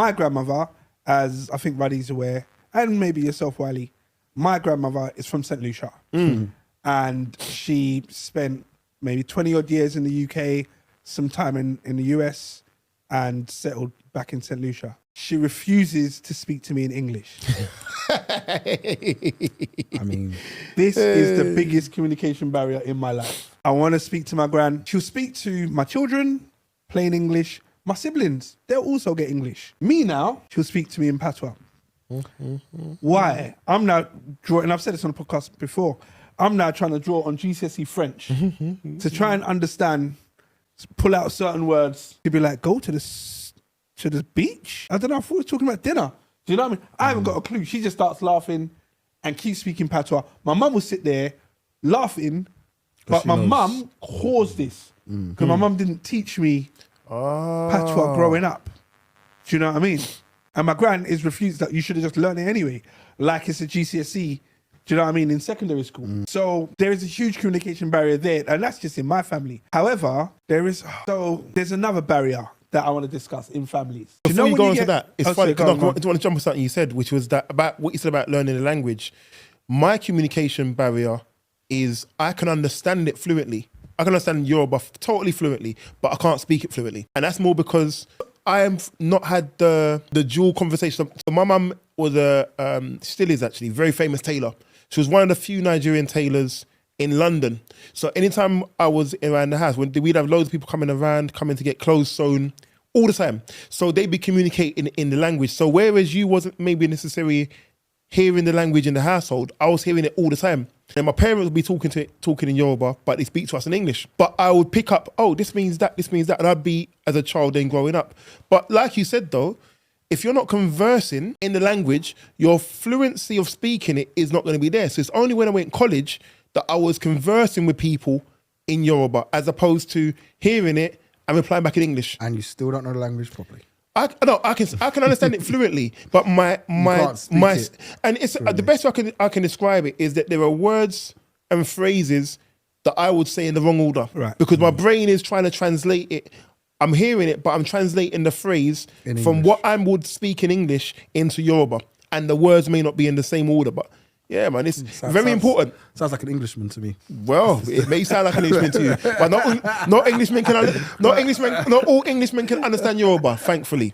My grandmother, as I think Ruddy's aware, and maybe yourself, Wiley, my grandmother is from St. Lucia. And she spent maybe 20 odd years in the UK, some time in the US, and settled back in St. Lucia. She refuses to speak to me in English. I mean, this is the biggest communication barrier in my life. I want to speak to my gran. She'll speak to my children, plain English. My siblings, they'll also get English. Me now, she'll speak to me in Patois. Why? I'm now drawing, I've said this on the podcast before, I'm now trying to draw on GCSE French to try and understand, pull out certain words. She'd be like, go to the beach? I don't know, I thought we were talking about dinner. Do you know what I mean? I haven't got a clue. She just starts laughing and keeps speaking Patois. My mum will sit there laughing, but my mum caused this because my mum didn't teach me Patois growing up. Do you know what I mean? And my gran is refused that you should have just learned it anyway, like it's a GCSE. Do you know what I mean? In secondary school. So there is a huge communication barrier there, and that's just in my family. However, there's another barrier that I want to discuss in families. Before you go on to that, it's funny because I want to jump on something you said, which was that about what you said about learning the language. My communication barrier is I can understand it fluently. I can understand Yoruba totally fluently, but I can't speak it fluently. And that's more because I have not had the dual conversation. So my mum was still is actually, very famous tailor. She was one of the few Nigerian tailors in London. So anytime I was around the house, we'd have loads of people coming to get clothes sewn all the time. So they'd be communicating in the language. So whereas you wasn't maybe necessarily hearing the language in the household, I was hearing it all the time. And my parents would be talking in Yoruba, but they speak to us in English. But I would pick up, oh, this means that, and I'd be as a child then growing up. But like you said though, if you're not conversing in the language, your fluency of speaking it is not going to be there. So it's only when I went to college that I was conversing with people in Yoruba as opposed to hearing it and replying back in English. And you still don't know the language properly. I can understand it fluently, but my and it's the best way I can describe it is that there are words and phrases that I would say in the wrong order, right? Because my brain is trying to translate it. I'm hearing it, but I'm translating the phrase from what I would speak in English into Yoruba, and the words may not be in the same order, but. Yeah, man, it's very important. Sounds like an Englishman to me. Well, it may sound like an Englishman to you, but not all Englishmen can understand Yoruba, thankfully.